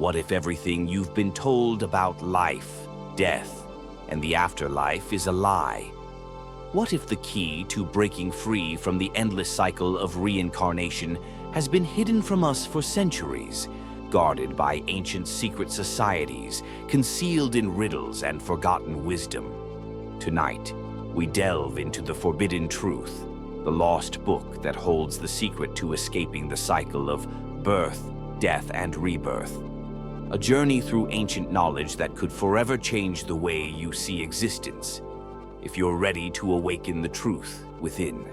What if everything you've been told about life, death, and the afterlife is a lie? What if the key to breaking free from the endless cycle of reincarnation has been hidden from us for centuries, guarded by ancient secret societies, concealed in riddles and forgotten wisdom? Tonight, we delve into the forbidden truth, the lost book that holds the secret to escaping the cycle of birth, death, and rebirth. A journey through ancient knowledge that could forever change the way you see existence, if you're ready to awaken the truth within.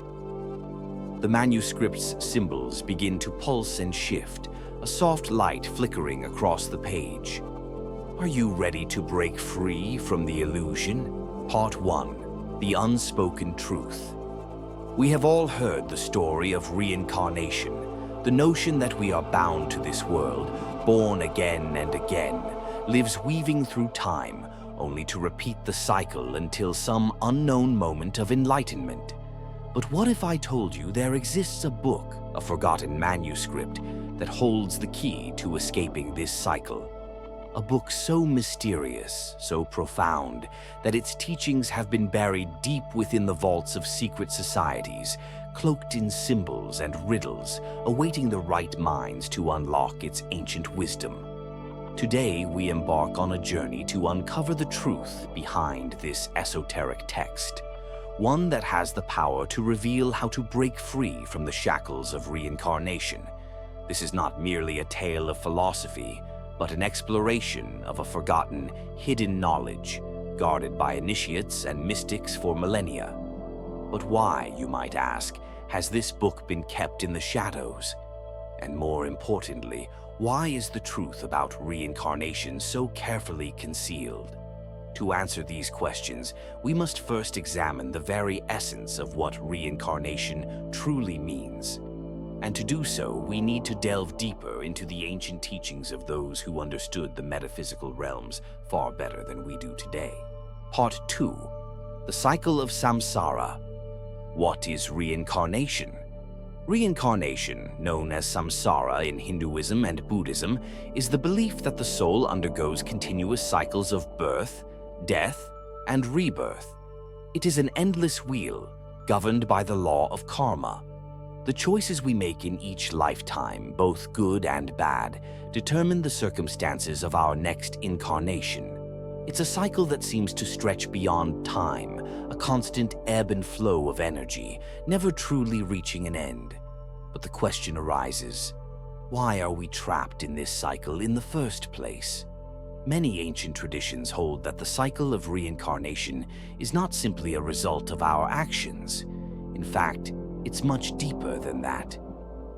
The manuscript's symbols begin to pulse and shift, a soft light flickering across the page. Are you ready to break free from the illusion? Part 1. The Unspoken Truth. We have all heard the story of reincarnation, the notion that we are bound to this world, born again and again, lives weaving through time, only to repeat the cycle until some unknown moment of enlightenment. But what if I told you there exists a book, a forgotten manuscript, that holds the key to escaping this cycle? A book so mysterious, so profound, that its teachings have been buried deep within the vaults of secret societies, cloaked in symbols and riddles, awaiting the right minds to unlock its ancient wisdom. Today, we embark on a journey to uncover the truth behind this esoteric text, one that has the power to reveal how to break free from the shackles of reincarnation. This is not merely a tale of philosophy, but an exploration of a forgotten, hidden knowledge, guarded by initiates and mystics for millennia. But why, you might ask, has this book been kept in the shadows? And more importantly, why is the truth about reincarnation so carefully concealed? To answer these questions, we must first examine the very essence of what reincarnation truly means. And to do so, we need to delve deeper into the ancient teachings of those who understood the metaphysical realms far better than we do today. Part 2. The Cycle of Samsara. What is reincarnation? Reincarnation, known as Samsara in Hinduism and Buddhism, is the belief that the soul undergoes continuous cycles of birth, death, and rebirth. It is an endless wheel, governed by the law of karma. The choices we make in each lifetime, both good and bad, determine the circumstances of our next incarnation. It's a cycle that seems to stretch beyond time, a constant ebb and flow of energy, never truly reaching an end. But the question arises, why are we trapped in this cycle in the first place? Many ancient traditions hold that the cycle of reincarnation is not simply a result of our actions. In fact, it's much deeper than that.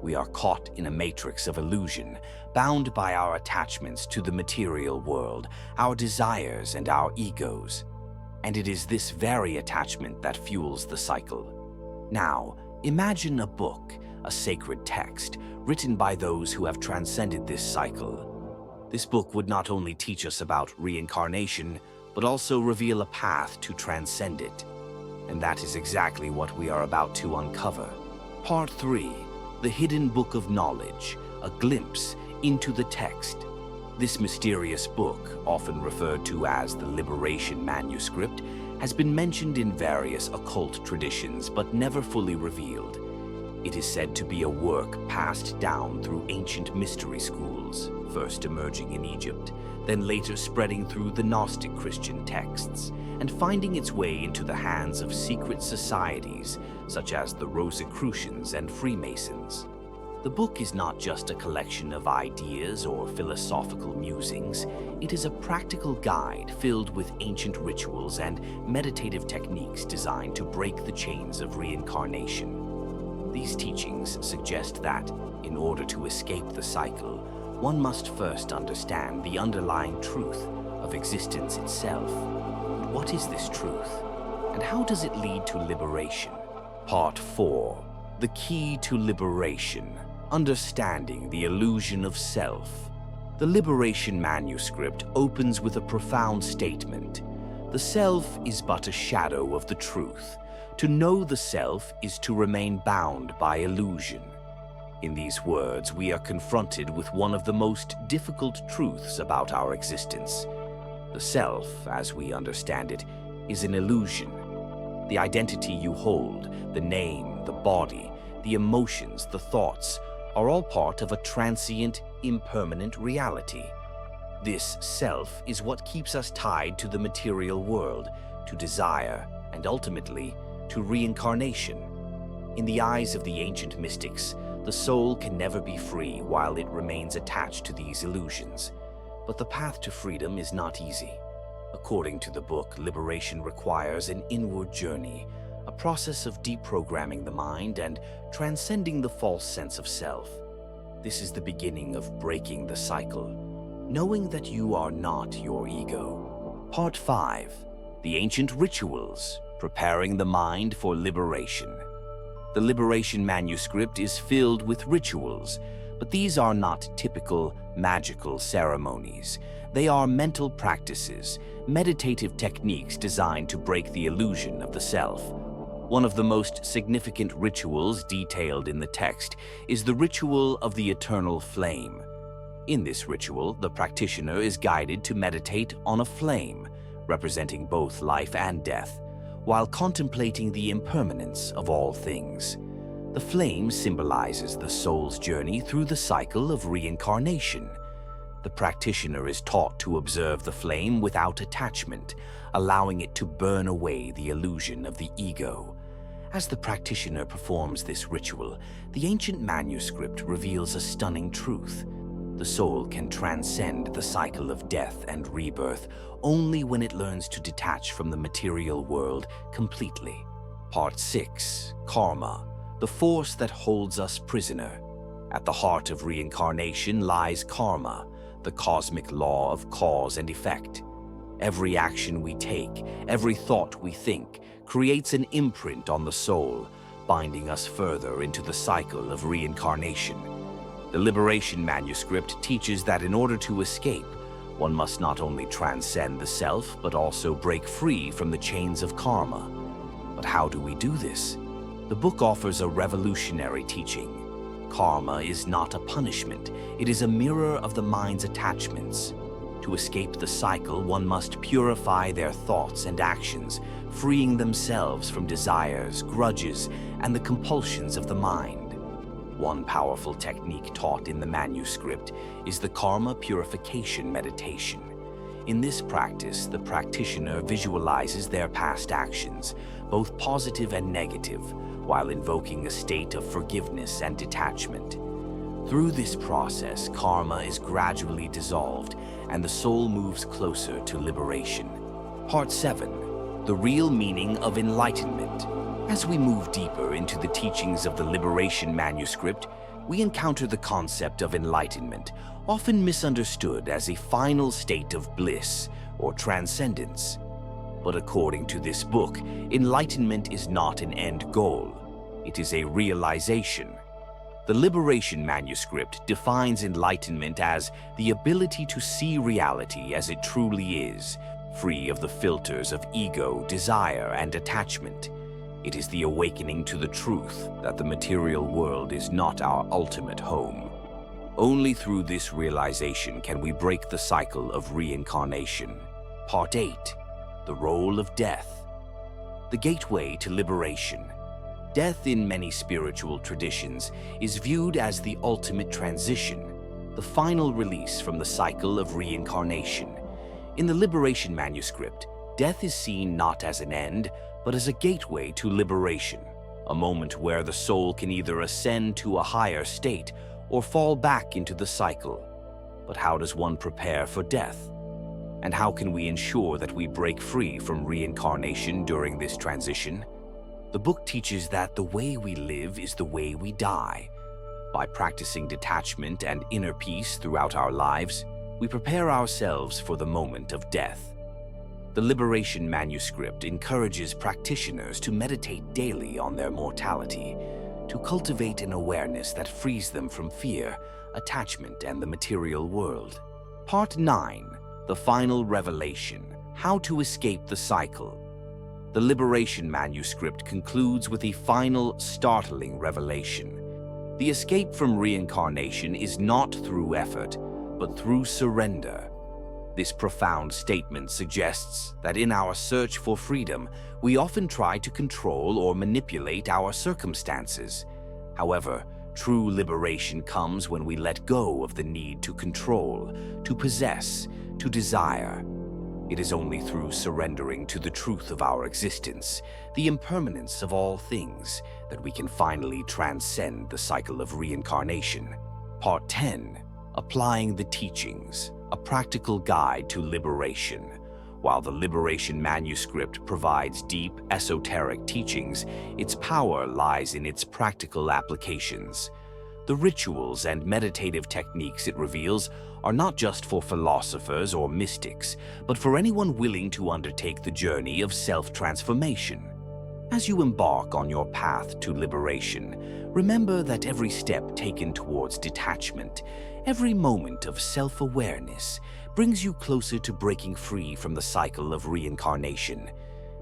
We are caught in a matrix of illusion, bound by our attachments to the material world, our desires and our egos. And it is this very attachment that fuels the cycle. Now, imagine a book, a sacred text, written by those who have transcended this cycle. This book would not only teach us about reincarnation, but also reveal a path to transcend it. And that is exactly what we are about to uncover. Part 3. The Hidden Book of Knowledge, a glimpse into the text. This mysterious book, often referred to as the Liberation Manuscript, has been mentioned in various occult traditions but never fully revealed. It is said to be a work passed down through ancient mystery schools, first emerging in Egypt, then later spreading through the Gnostic Christian texts, and finding its way into the hands of secret societies such as the Rosicrucians and Freemasons. The book is not just a collection of ideas or philosophical musings. It is a practical guide filled with ancient rituals and meditative techniques designed to break the chains of reincarnation. These teachings suggest that, in order to escape the cycle, one must first understand the underlying truth of existence itself. But what is this truth? And how does it lead to liberation? Part 4. The Key to Liberation. Understanding the Illusion of Self. The Liberation Manuscript opens with a profound statement. The self is but a shadow of the truth. To know the self is to remain bound by illusion. In these words, we are confronted with one of the most difficult truths about our existence. The self, as we understand it, is an illusion. The identity you hold, the name, the body, the emotions, the thoughts, are all part of a transient, impermanent reality. This self is what keeps us tied to the material world, to desire, and ultimately, to reincarnation. In the eyes of the ancient mystics, the soul can never be free while it remains attached to these illusions. But the path to freedom is not easy. According to the book, liberation requires an inward journey, a process of deprogramming the mind and transcending the false sense of self. This is the beginning of breaking the cycle, knowing that you are not your ego. Part 5. The Ancient Rituals, Preparing the Mind for Liberation. The Liberation Manuscript is filled with rituals, but these are not typical magical ceremonies. They are mental practices, meditative techniques designed to break the illusion of the self. One of the most significant rituals detailed in the text is the ritual of the eternal flame. In this ritual, the practitioner is guided to meditate on a flame, representing both life and death, while contemplating the impermanence of all things. The flame symbolizes the soul's journey through the cycle of reincarnation. The practitioner is taught to observe the flame without attachment, allowing it to burn away the illusion of the ego. As the practitioner performs this ritual, the ancient manuscript reveals a stunning truth. The soul can transcend the cycle of death and rebirth only when it learns to detach from the material world completely. Part 6. Karma, the force that holds us prisoner. At the heart of reincarnation lies karma, the cosmic law of cause and effect. Every action we take, every thought we think, creates an imprint on the soul, binding us further into the cycle of reincarnation. The Liberation Manuscript teaches that in order to escape, one must not only transcend the self, but also break free from the chains of karma. But how do we do this? The book offers a revolutionary teaching. Karma is not a punishment, it is a mirror of the mind's attachments. To escape the cycle, one must purify their thoughts and actions, freeing themselves from desires, grudges, and the compulsions of the mind. One powerful technique taught in the manuscript is the karma purification meditation. In this practice, the practitioner visualizes their past actions, both positive and negative, while invoking a state of forgiveness and detachment. Through this process, karma is gradually dissolved, and the soul moves closer to liberation. Part 7. The Real Meaning of Enlightenment. As we move deeper into the teachings of the Liberation Manuscript, we encounter the concept of enlightenment, often misunderstood as a final state of bliss or transcendence. But according to this book, enlightenment is not an end goal. It is a realization. The Liberation Manuscript defines enlightenment as the ability to see reality as it truly is, free of the filters of ego, desire, and attachment. It is the awakening to the truth that the material world is not our ultimate home. Only through this realization can we break the cycle of reincarnation. Part 8. The Role of Death. The Gateway to Liberation. Death in many spiritual traditions is viewed as the ultimate transition, the final release from the cycle of reincarnation. In the Liberation Manuscript, death is seen not as an end, but as a gateway to liberation, a moment where the soul can either ascend to a higher state or fall back into the cycle. But how does one prepare for death? And how can we ensure that we break free from reincarnation during this transition? The book teaches that the way we live is the way we die. By practicing detachment and inner peace throughout our lives, we prepare ourselves for the moment of death. The Liberation Manuscript encourages practitioners to meditate daily on their mortality, to cultivate an awareness that frees them from fear, attachment, and the material world. Part 9. The Final Revelation. How to Escape the Cycle. The Liberation Manuscript concludes with a final, startling revelation. The escape from reincarnation is not through effort, but through surrender. This profound statement suggests that in our search for freedom, we often try to control or manipulate our circumstances. However, true liberation comes when we let go of the need to control, to possess, to desire. It is only through surrendering to the truth of our existence, the impermanence of all things, that we can finally transcend the cycle of reincarnation. Part 10. Applying the Teachings, a practical guide to liberation. While the Liberation Manuscript provides deep, esoteric teachings, its power lies in its practical applications. The rituals and meditative techniques it reveals are not just for philosophers or mystics, but for anyone willing to undertake the journey of self-transformation. As you embark on your path to liberation, remember that every step taken towards detachment, every moment of self-awareness, brings you closer to breaking free from the cycle of reincarnation.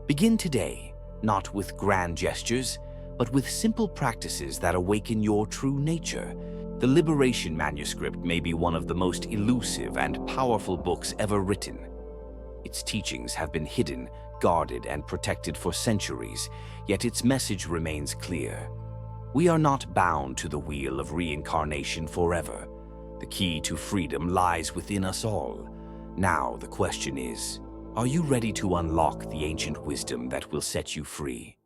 Begin today, not with grand gestures, but with simple practices that awaken your true nature. The Liberation Manuscript may be one of the most elusive and powerful books ever written. Its teachings have been hidden, guarded, and protected for centuries, yet its message remains clear. We are not bound to the wheel of reincarnation forever. The key to freedom lies within us all. Now the question is, are you ready to unlock the ancient wisdom that will set you free?